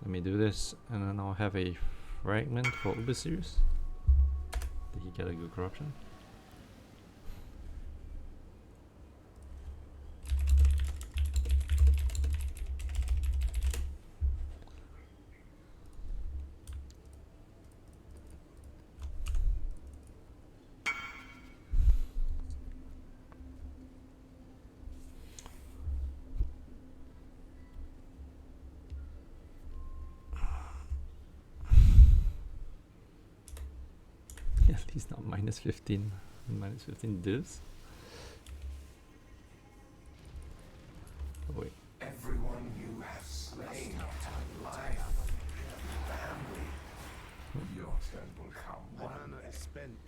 Let me do this, and then I'll have a fragment for Sirus. Did he get a good corruption? At least not minus 15. Minus 15 divs. Oh wait. Everyone you have slain had life, family. Your turn will come. One is spent.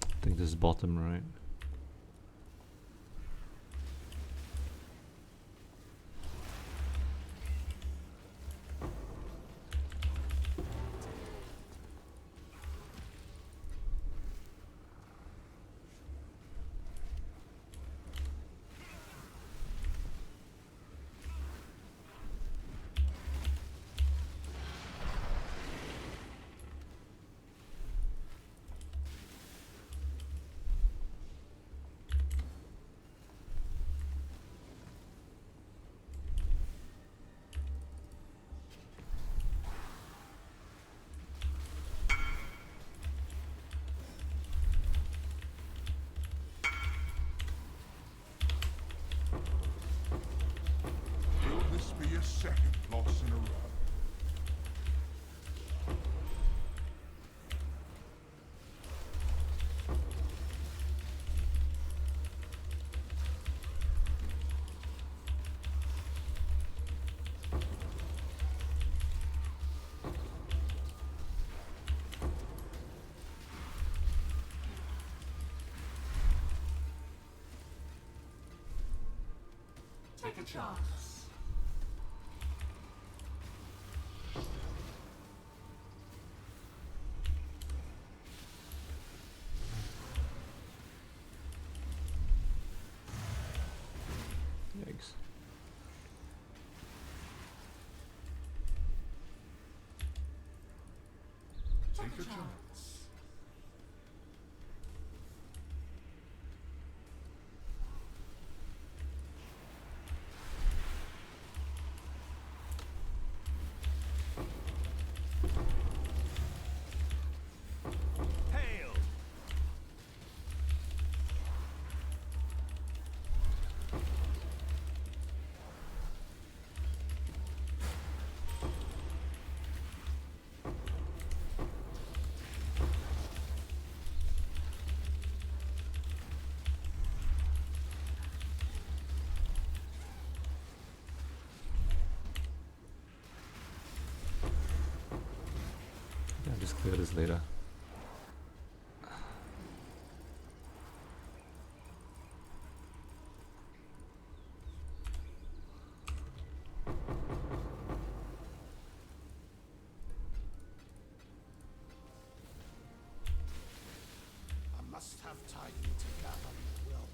I think this is bottom right. Be a second loss in a row. Take a chance. Yikes. Take a chance. Hail! I'll just clear this later. I must have time to gather my will.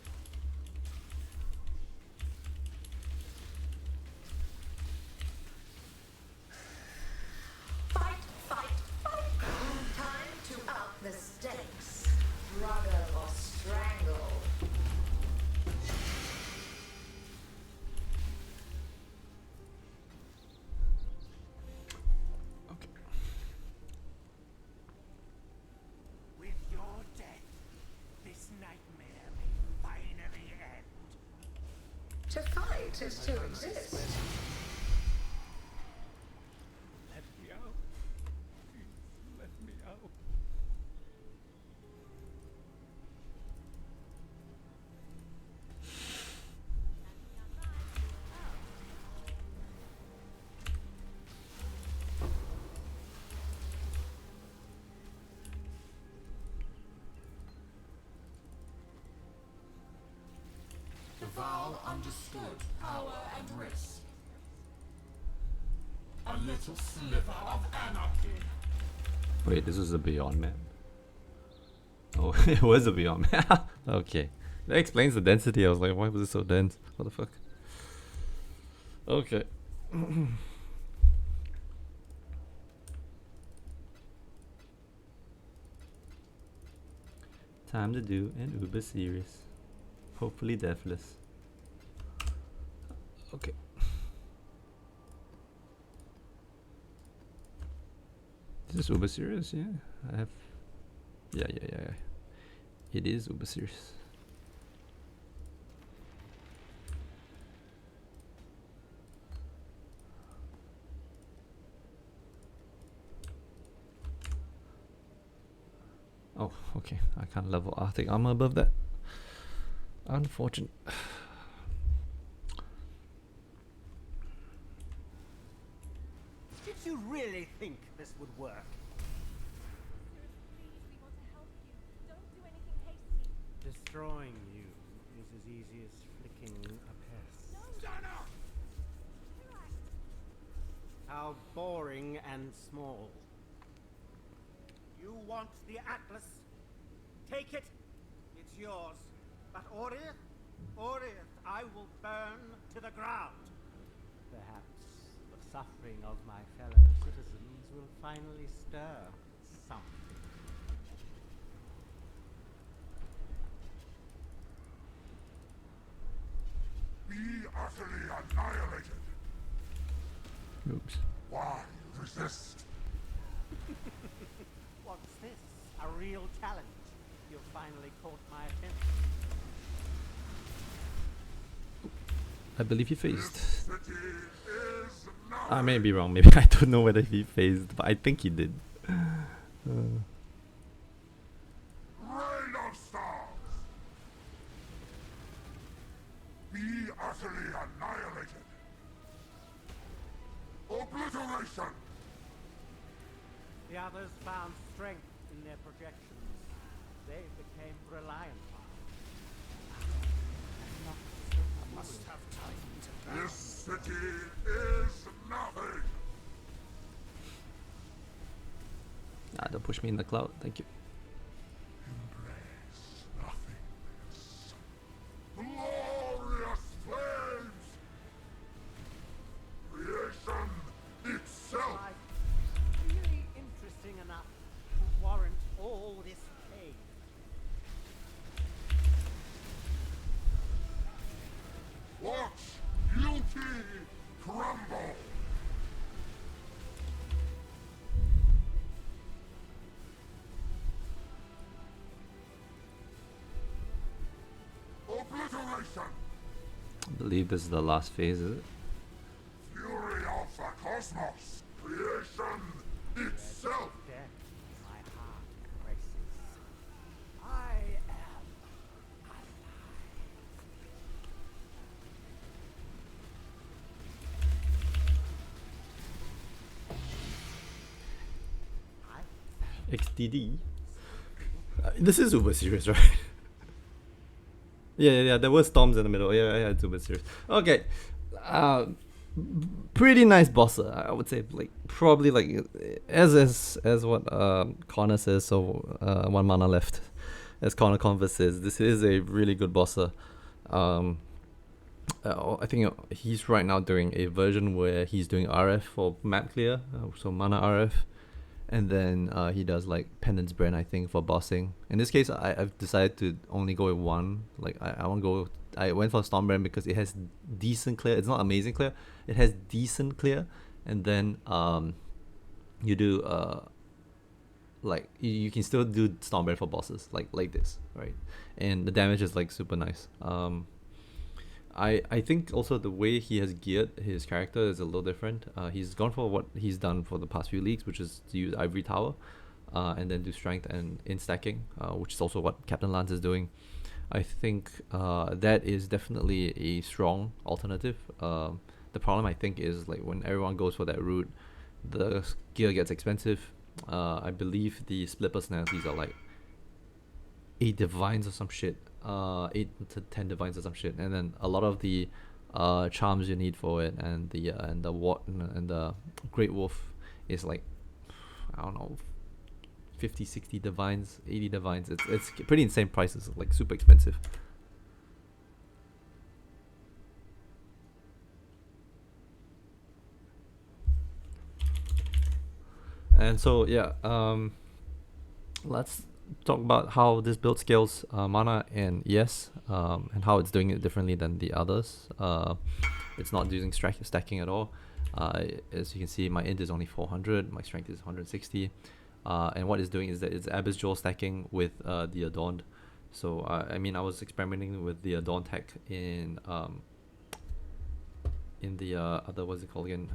Fight, fight, fight! Time to up the stakes. Struggle or strangle. Okay. With your death, this nightmare may finally end. To fight is to exist. Let me out. Please, let me out. understood power and risk. A little sliver of anarchy. Wait, this was a Beyond map. Oh, it was a Beyond map. Okay. That explains the density. I was like, why was it so dense? What the fuck? Okay. Time to do an Uber series. Hopefully deathless. Okay. Is this Uber series? Yeah, I have. Yeah. It is Uber series. Oh, okay. I can't level Arctic armor above that. Unfortunate. Did you really think this would work? Please, we want to help you. Don't do anything hasty. Destroying you is as easy as flicking a pest. Stunner! How boring and small. You want the Atlas? Take it. It's yours. But Orith, I will burn to the ground. Perhaps the suffering of my fellow citizens will finally stir something. Be utterly annihilated. Oops. Why resist? What's this? A real challenge? You've finally caught my attention. I believe he phased. City is now. I may be wrong. Maybe I don't know whether he phased, but I think he did. Rain of stars. Be utterly annihilated. Obliteration. The others found strength in their projections. They became reliant on it. Must have time to This city is nothing. Ah, don't push me in the cloud. Thank you. Embrace nothingness. Glorious flames. Creation itself. Really interesting enough to warrant all this pain. Watch beauty crumble. Obliteration. I believe this is the last phase, is it? Fury of the cosmos. Creation itself. Death, my heart races. I am alive. XDD. This is Uber series, right? yeah. There were storms in the middle. Yeah, it's Uber series. Okay. Pretty nice boss. I would say, like, probably like as what Connor says. So 1 mana left. As Connor Converse says, this is a really good boss. I think he's right now doing a version where he's doing RF for map clear, so mana RF. And then he does like Penance Brand, I think, for bossing. In this case, I've decided to only go with one. Like I went for Stormbrand because it has decent clear. It's not amazing clear. It has decent clear. And then you do like you can still do Stormbrand for bosses like this, right? And the damage is like super nice. I think also the way he has geared his character is a little different. He's gone for what he's done for the past few leagues, which is to use Ivory Tower, and then do strength and in stacking, which is also what Captain Lance is doing. I think that is definitely a strong alternative. The problem I think is like when everyone goes for that route, the gear gets expensive. I believe the split personalities are like 8 divines or some shit, 8 to 10 divines or some shit, and then a lot of the charms you need for it, and the Great Wolf is like, I don't know, 50, 60 divines, 80 divines. It's pretty insane prices, like super expensive. And so yeah, let's talk about how this build scales mana and and how it's doing it differently than the others. It's not using stacking at all. As you can see, my int is only 400, my strength is 160, and what it's doing is that it's Abyss Jewel stacking with the Adorned. So I mean, I was experimenting with the Adorned tech in the other, what's it called again,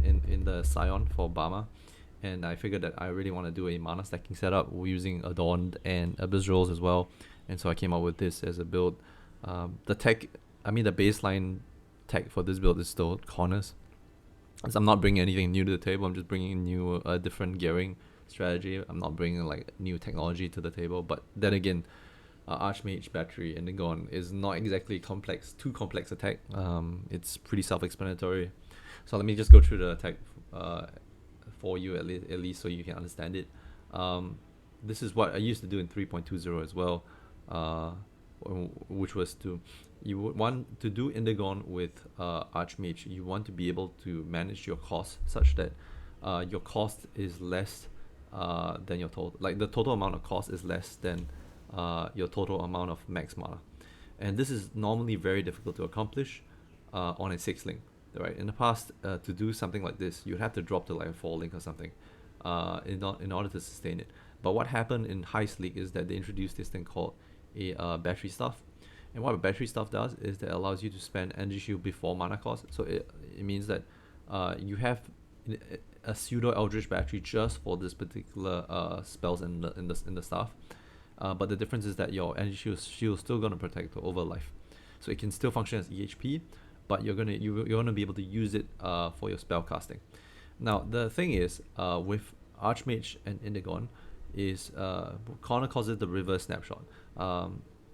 in the Scion for Bama, and I figured that I really want to do a mana stacking setup using Adorned and Abyss Jewels as well, and so I came up with this as a build. The baseline tech for this build is still Corners. So I'm not bringing anything new to the table. I'm just bringing new, different gearing strategy. I'm not bringing like new technology to the table. But then again, Archmage, Battery, Indigon is not exactly too complex attack. It's pretty self-explanatory. So let me just go through the attack for you at least so you can understand it. This is what I used to do in 3.20 as well, which was you would want to do Indigon with Archmage. You want to be able to manage your cost such that your cost is less than your total. Like the total amount of cost is less than your total amount of max mana, and this is normally very difficult to accomplish on a 6 link. Right? In the past, to do something like this, you'd have to drop to like a 4 link or something in order to sustain it. But what happened in Heist League is that they introduced this thing called a battery stuff. And what a battery stuff does is that it allows you to spend energy shield before mana cost. So it means that you have a pseudo Eldritch battery just for this particular spells in the stuff. But the difference is that your energy shield is still gonna protect over life. So it can still function as EHP, but you're gonna be able to use it for your spell casting. Now the thing is, with Archmage and Indigon, is Connor calls it the reverse snapshot.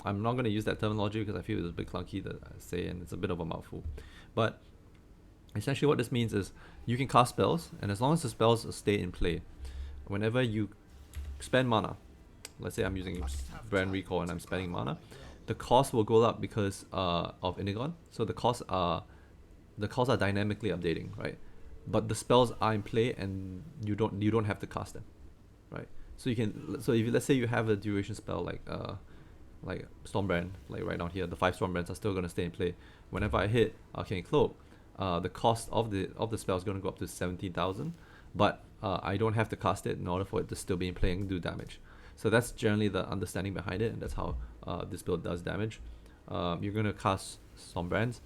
I'm not going to use that terminology because I feel it's a bit clunky to say, and it's a bit of a mouthful. But essentially what this means is you can cast spells, and as long as the spells stay in play, whenever you spend mana, let's say I'm using Brand Recall and I'm spending mana, the cost will go up because of Indigon. So the costs are dynamically updating, right? But the spells are in play, and you don't have to cast them, right? So if let's say you have a duration spell like Stormbrand, like right down here, the 5 Stormbrands are still gonna stay in play. Whenever I hit Arcane Cloak, the cost of the spell is gonna go up to 17,000, but I don't have to cast it in order for it to still be in play and do damage. So that's generally the understanding behind it, and that's how this build does damage. You're gonna cast Stormbrands,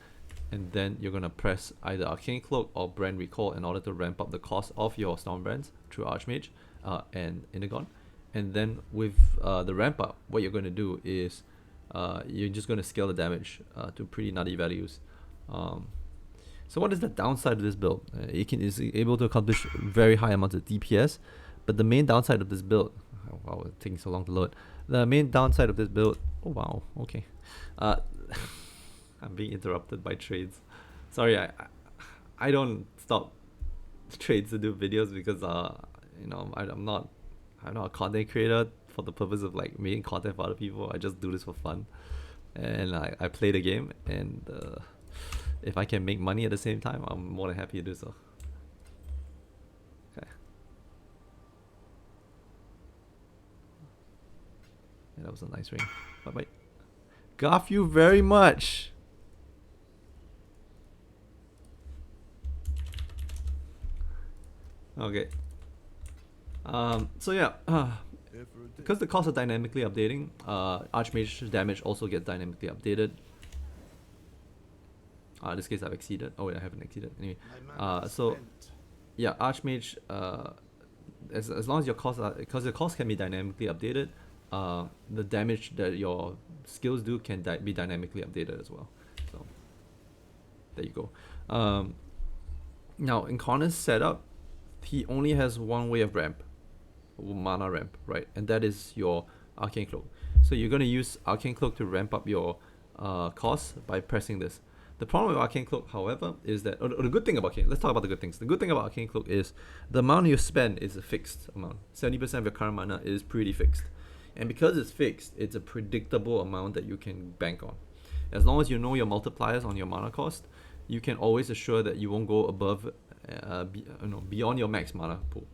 and then you're gonna press either Arcane Cloak or Brand Recall in order to ramp up the cost of your Stormbrands through Archmage and Indigon. And then with the ramp up, what you're going to do is you're just going to scale the damage to pretty nutty values. So what is the downside of this build? It is able to accomplish very high amounts of DPS, but the main downside of this build, oh wow, it's taking so long to load. The main downside of this build, oh wow, okay. I'm being interrupted by trades. Sorry, I don't stop trades to do videos because I'm not a content creator for the purpose of like making content for other people. I just do this for fun, and I play the game, and if I can make money at the same time, I'm more than happy to do so. Okay. Yeah, that was a nice ring. Bye bye. Garf you very much. Okay. So yeah, because the costs are dynamically updating, Archmage damage also gets dynamically updated. In this case I've exceeded. Oh wait, I haven't exceeded. Anyway, so yeah, Archmage, as long as your costs are, because your costs can be dynamically updated, the damage that your skills do can be dynamically updated as well. So there you go. Now in Connor's setup, he only has one way of ramp, mana ramp, right? And that is your Arcane Cloak. So you're gonna use Arcane Cloak to ramp up your cost by pressing this. The problem with Arcane Cloak, however, is that or the good thing about let's talk about the good things. The good thing about Arcane Cloak is the amount you spend is a fixed amount. 70% of your current mana is pretty fixed. And because it's fixed, it's a predictable amount that you can bank on. As long as you know your multipliers on your mana cost, you can always assure that you won't go above, beyond your max mana pool.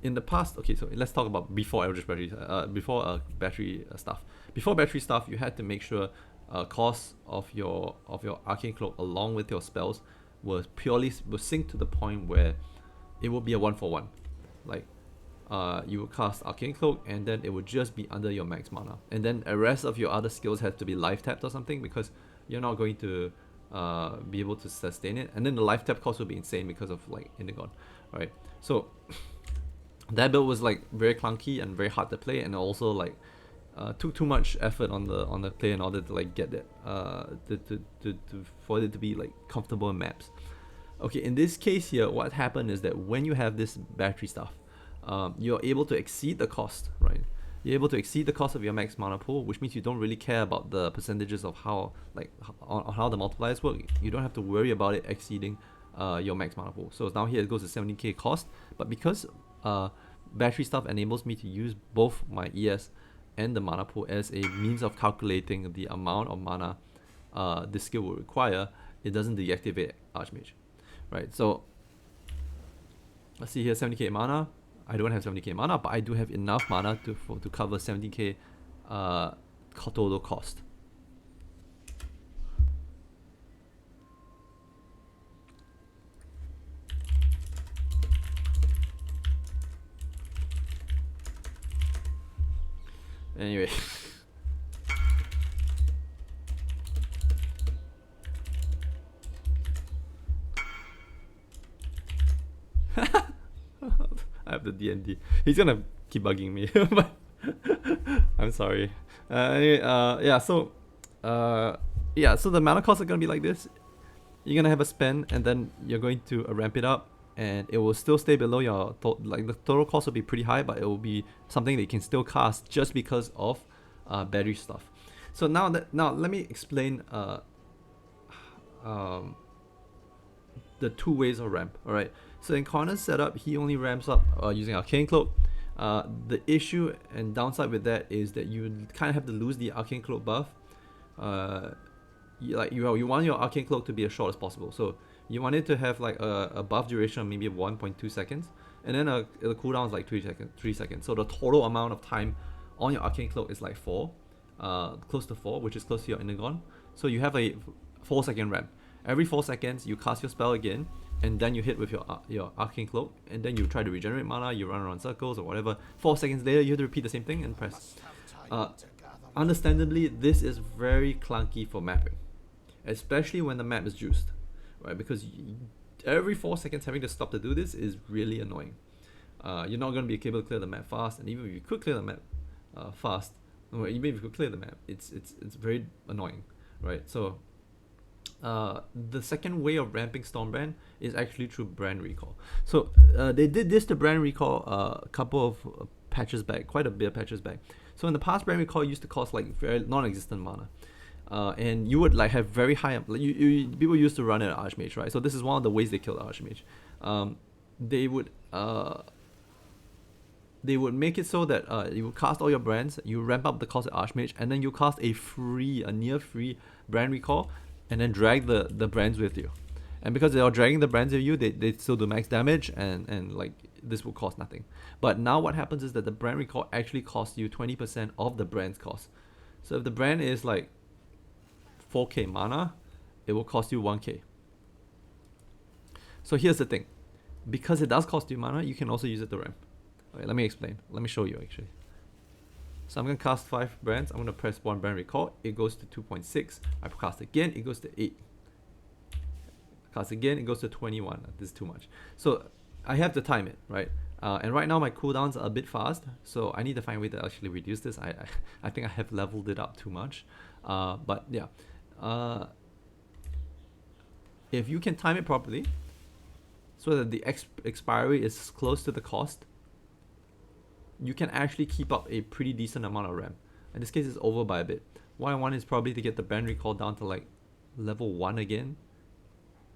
In the past, okay, so let's talk about before average battery, before battery stuff. Before battery stuff, you had to make sure cost of your Arcane Cloak along with your spells was synced to the point where it would be a 1-for-1. Like you would cast Arcane Cloak and then it would just be under your max mana, and then the rest of your other skills have to be life tapped or something, because you're not going to be able to sustain it, and then the life tap cost will be insane because of like Indigon, right? So that build was like very clunky and very hard to play, and also like took too much effort on the play in order to like get that for it to be like comfortable in maps. Okay, in this case here, what happened is that when you have this battery stuff, you're able to exceed the cost, right? You're able to exceed the cost of your max mana pool, which means you don't really care about the percentages of how on how the multipliers work. You don't have to worry about it exceeding your max mana pool. So now here it goes to 70k cost, but because battery stuff enables me to use both my ES and the mana pool as a means of calculating the amount of mana this skill will require, it doesn't deactivate Archmage, right? So let's see here, 70k mana. I don't have 70k mana, but I do have enough mana to cover 70k total cost. Anyway. I have the D&D. He's gonna keep bugging me, but I'm sorry. Anyway, so the mana costs are gonna be like this. You're gonna have a spend, and then you're going to ramp it up, and it will still stay below your the total cost will be pretty high, but it will be something that you can still cast just because of battery stuff. So now let me explain the two ways of ramp. All right. So in Connor's setup, he only ramps up using Arcane Cloak. The issue and downside with that is that you kind of have to lose the Arcane Cloak buff. You want your Arcane Cloak to be as short as possible. So you want it to have like a buff duration of maybe 1.2 seconds, and then the cooldown is like 3 seconds. So the total amount of time on your Arcane Cloak is like 4, close to 4, which is close to your Indigon. So you have a 4-second ramp. Every 4 seconds, you cast your spell again, and then you hit with your Arcane Cloak, and then you try to regenerate mana, you run around circles or whatever. 4 seconds later, you have to repeat the same thing and press. Understandably, this is very clunky for mapping, especially when the map is juiced, right? Because every 4 seconds having to stop to do this is really annoying. You're not going to be able to clear the map fast, and even if you could clear the map fast, or even if you could clear the map, it's very annoying, right? So the second way of ramping Stormbrand is actually through Brand Recall. So they did this to Brand Recall a couple of patches back, quite a bit of patches back. So in the past, Brand Recall used to cost like very non-existent mana, and you would like have very high. People used to run it at Archmage, right? So this is one of the ways they killed Archmage. They would make it so that you would cast all your brands, you ramp up the cost at Archmage, and then you cast a near free Brand Recall, and then drag the brands with you. And because they are dragging the brands with you, they still do max damage, and like this will cost nothing. But now what happens is that the Brand Recall actually costs you 20% of the brand's cost. So if the brand is like 4k mana, it will cost you 1k. So here's the thing. Because it does cost you mana, you can also use it to ramp. Okay, let me explain. Let me show you actually. So I'm going to cast 5 brands. I'm going to press 1 Brand Recall. It goes to 2.6. I cast again. It goes to 8. Cast again. It goes to 21. This is too much. So I have to time it, right? And right now my cooldowns are a bit fast. So I need to find a way to actually reduce this. I think I have leveled it up too much. But yeah. If you can time it properly, so that the expiry is close to the cost, you can actually keep up a pretty decent amount of RAM. In this case, it's over by a bit. What I want is probably to get the band recall down to like level 1 again.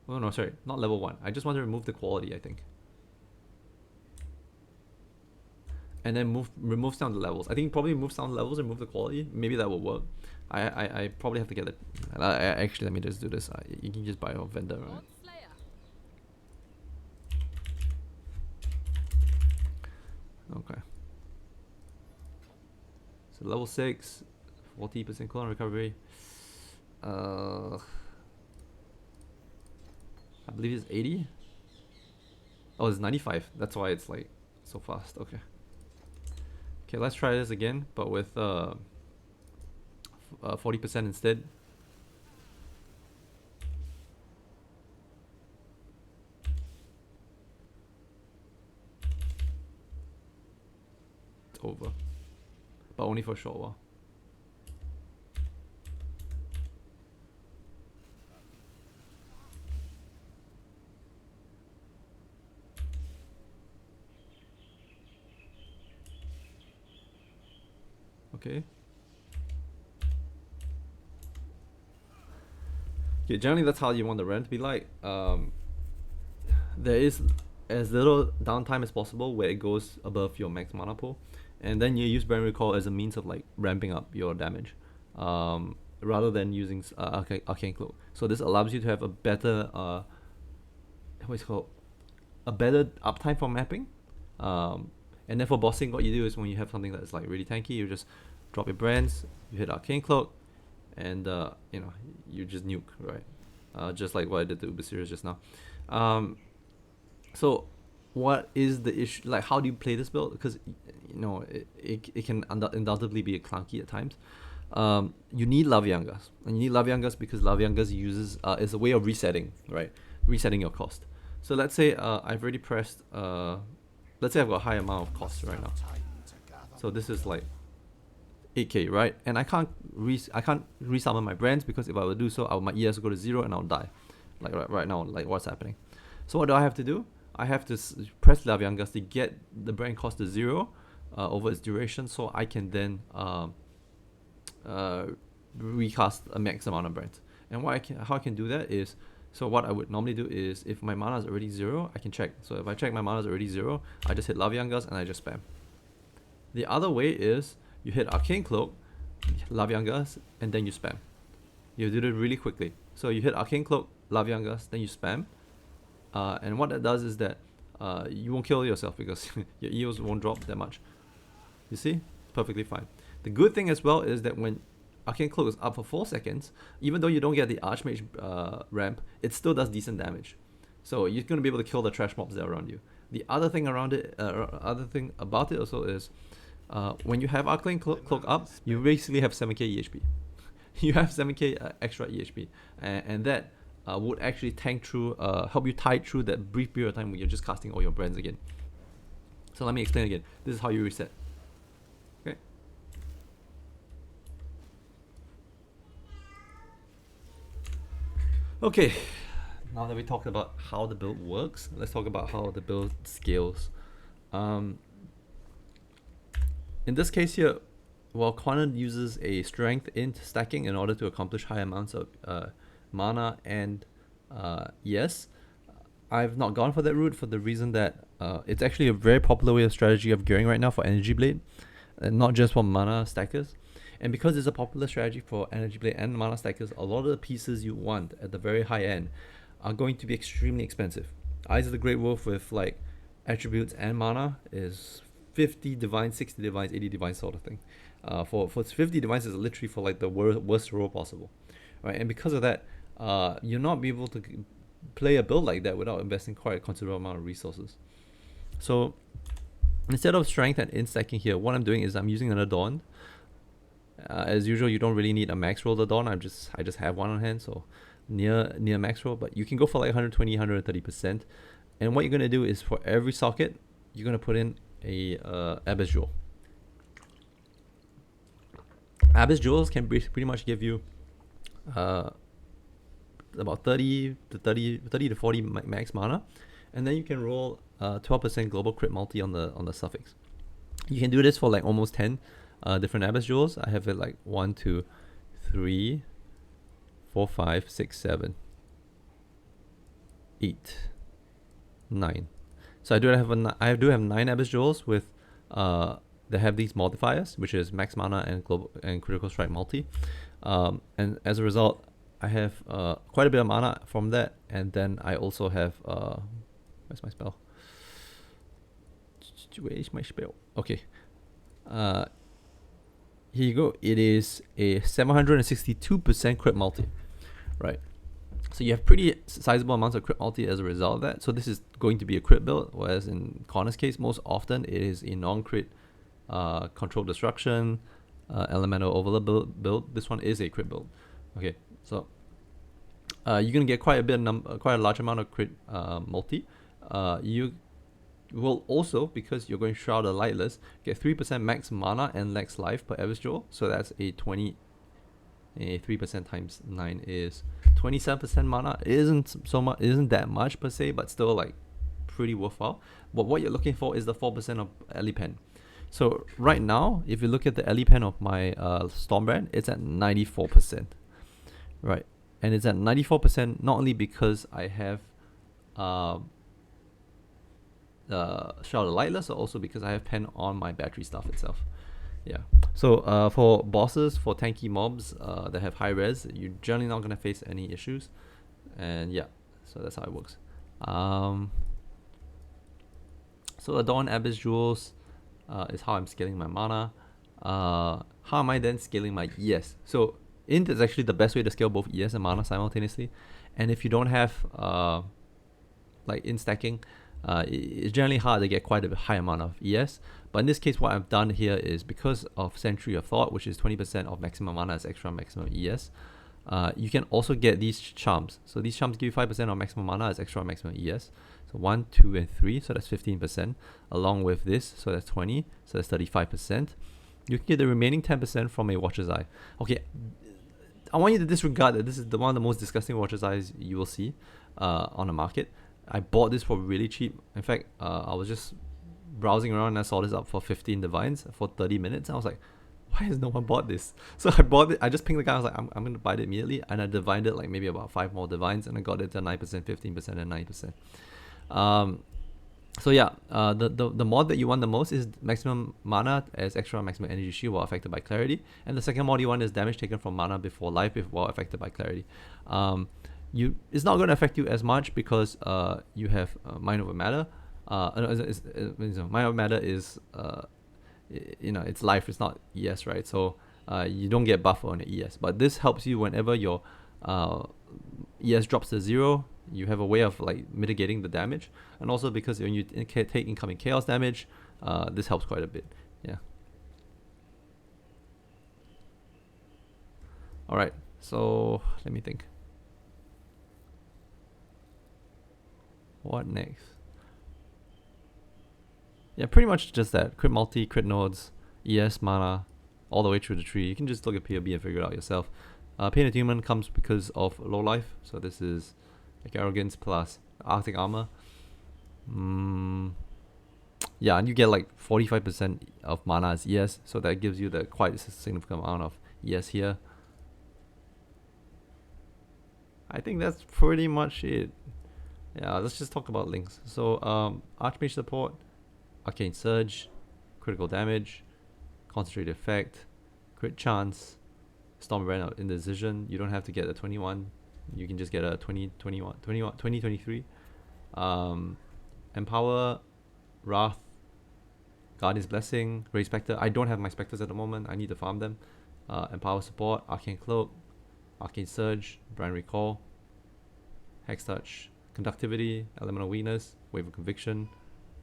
Oh no, sorry, not level 1. I just want to remove the quality, I think. And then removes down the levels. I think probably moves down the levels and remove the quality. Maybe that will work. I probably have to get it. Actually, let me just do this. You can just buy a vendor, right? Okay. So level 6, 40% cooldown recovery. I believe it's 80. Oh, it's 95. That's why it's like so fast. Okay. Okay, let's try this again, but with 40% instead. It's over, but only for a short while. Okay. Okay, generally that's how you want the RAM to be like. There is as little downtime as possible where it goes above your max mana pool, and then you use Brand Recall as a means of like ramping up your damage, rather than using Arcane Cloak. So this allows you to have a better, what's it called, a better uptime for mapping. And then for bossing, what you do is when you have something that's like really tanky, you just drop your brands, you hit Arcane Cloak, and you know, you just nuke, right? Just like what I did to Sirus just now. So what is the issue? Like, how do you play this build? Because you know it can undoubtedly be clunky at times. You need Laviangas, and you need Laviangas because Laviangas uses is a way of resetting, right? Resetting your cost. So let's say I've already pressed. Let's say I've got a high amount of cost right now. So this is like 8k, right? And I can't resummon my brands because if I were to do so, my ES will go to 0 and I'll die. Like right now, like what's happening. So what do I have to do? I have to press Laviangas to get the brand cost to 0 over its duration, so I can then recast a max amount of brands. And how I can do that is, so what I would normally do is, if my mana is already 0, I can check. So if I check my mana is already 0, I just hit Laviangas and I just spam. The other way is, you hit Arcane Cloak, Laviangas, and then you spam. You do it really quickly. So you hit Arcane Cloak, Laviangas, then you spam. And what that does is that you won't kill yourself because your EOs won't drop that much. You see? It's perfectly fine. The good thing as well is that when Arcane Cloak is up for 4 seconds, even though you don't get the Archmage ramp, it still does decent damage. So you're going to be able to kill the trash mobs that are around you. The other thing about it also is, when you have Arcane Cloak up, you basically have 7k EHP. You have 7k extra EHP, and that would actually tank through, help you tide through that brief period of time when you're just casting all your brands again. So let me explain again. This is how you reset. Okay. Okay. Now that we talked about how the build works, let's talk about how the build scales. In this case here, while Quanon uses a strength int stacking in order to accomplish high amounts of mana and ES, I've not gone for that route for the reason that it's actually a very popular way of strategy of gearing right now for Energy Blade, and not just for mana stackers. And because it's a popular strategy for Energy Blade and mana stackers, a lot of the pieces you want at the very high end are going to be extremely expensive. Eyes of the Great Wolf with like attributes and mana is 50 divines, 60 divines, 80 divines sort of thing. For 50 divines is literally for like the worst roll possible, right? And because of that, you'll not be able to play a build like that without investing quite a considerable amount of resources. So instead of strength and int stacking here, what I'm doing is I'm using an Adorned. As usual, you don't really need a max roll Adorn. I just have one on hand, so near max roll. But you can go for like 120, 130%. And what you're gonna do is for every socket, you're gonna put in a Abyss Jewel. Abyss Jewels can pretty much give you about 30 to 40 max mana, and then you can roll 12% global crit multi on the suffix. You can do this for like almost 10 different Abyss Jewels. I have it like 1, 2, 3, 4, 5, 6, 7, 8, 9. So I do have 9 Abyss Jewels with that have these modifiers, which is max mana and global and critical strike multi. And as a result, I have quite a bit of mana from that, and then I also have where's my spell? Where is my spell? Okay. Here you go. It is a 762% crit multi, right? So you have pretty sizable amounts of crit multi as a result of that. So this is going to be a crit build, whereas in Connor's case, most often it is a non-crit control destruction, elemental overload build. This one is a crit build. Okay, so you're gonna get quite a large amount of crit multi. You will also, because you're going Shroud of Lightless, get 3% max mana and max life per Abyss Jewel. So that's a 3% times 9 is 27% mana. It isn't that much per se, but still like pretty worthwhile. But what you're looking for is the 4% of Elipen. So right now, if you look at the Elipen of my Stormbrand, it's at 94%, right? And it's at 94% not only because I have Shroud of Lightless, but also because I have pen on my battery stuff itself. Yeah. So for bosses, for tanky mobs that have high res, you're generally not gonna face any issues. And yeah, so that's how it works. So Adorn Abyss Jewels is how I'm scaling my mana. How am I then scaling my ES? So Int is actually the best way to scale both ES and mana simultaneously. And if you don't have like Int stacking, it's generally hard to get quite a high amount of ES. But in this case, what I've done here is because of Century of Thought, which is 20% of maximum mana as extra maximum ES, you can also get these charms. So these charms give you 5% of maximum mana as extra maximum ES. So 1, 2, and 3, so that's 15%. Along with this, so that's 20, so that's 35%. You can get the remaining 10% from a Watcher's Eye. Okay, I want you to disregard that this is one of the most disgusting Watcher's Eyes you will see on the market. I bought this for really cheap. In fact, I was just browsing around and I saw this up for 15 divines for 30 minutes. And I was like, why has no one bought this? So I bought it. I just pinged the guy. I was like, I'm going to buy it immediately. And I divined it like maybe about 5 more divines. And I got it to 9%, 15%, and 9%. So yeah, the mod that you want the most is maximum mana as extra maximum energy shield while affected by clarity. And the second mod you want is damage taken from mana before life while affected by clarity. It's not going to affect you as much because you have Mind Over Matter. Mind Over Matter is it's life, it's not ES, right? So you don't get buffer on the ES, but this helps you whenever your ES drops to 0. You have a way of like mitigating the damage, and also because when you take incoming chaos damage, this helps quite a bit. Yeah. All right, so let me think. What next? Yeah, pretty much just that. Crit multi, crit nodes, ES, mana, all the way through the tree. You can just look at POB and figure it out yourself. Pain Attunement comes because of low life, so this is like Arrogance plus Arctic Armor. Yeah, and you get like 45% of mana as ES, so that gives you the quite significant amount of ES here. I think that's pretty much it. Yeah, let's just talk about links. So Archmage support, Arcane Surge, critical damage, concentrated effect, crit chance, Stormbrand of Indecision. You don't have to get a 21. You can just get a 23. Empower, Wrath, Guardian's Blessing, Ray Spectre. I don't have my Spectres at the moment. I need to farm them. Empower support, Arcane Cloak, Arcane Surge, Brand Recall, Hex Touch, Conductivity, Elemental Weakness, Wave of Conviction,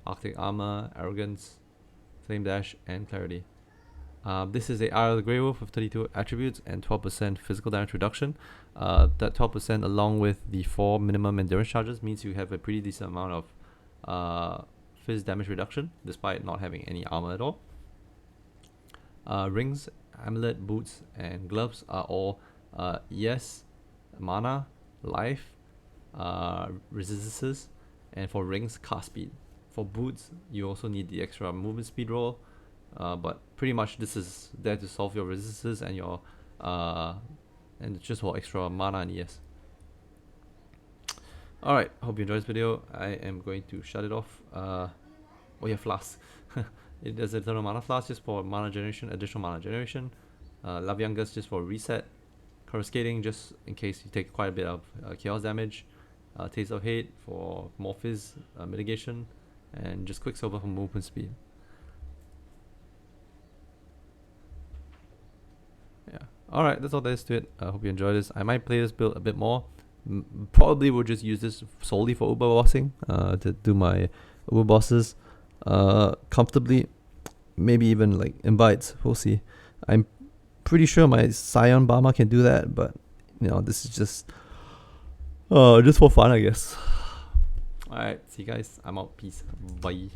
Arctic Armor, Arrogance, Flame Dash, and Clarity. This is a Eye of the Grey Wolf with 32 attributes and 12% physical damage reduction. That 12% along with the 4 minimum endurance charges means you have a pretty decent amount of phys damage reduction despite not having any armor at all. Rings, amulet, boots, and gloves are all ES, mana, life, resistances, and for rings, cast speed. For boots, you also need the extra movement speed roll. but pretty much this is there to solve your resistances and your and just for extra mana and ES. Alright, hope you enjoyed this video. I am going to shut it off. Oh yeah, flask. There's a Eternal Mana Flask just for mana generation, additional mana generation. Laviangus just for reset. Coruscating just in case you take quite a bit of chaos damage. Taste of Hate for more fizz mitigation. And just Quicksilver for movement speed. Yeah. Alright, that's all there is to it. I hope you enjoyed this. I might play this build a bit more. Probably will just use this solely for Uber bossing, to do my Uber bosses comfortably. Maybe even like invites. We'll see. I'm pretty sure my Scion Bama can do that, but you know, this is just for fun, I guess. Alright, see you guys. I'm out. Peace. Bye.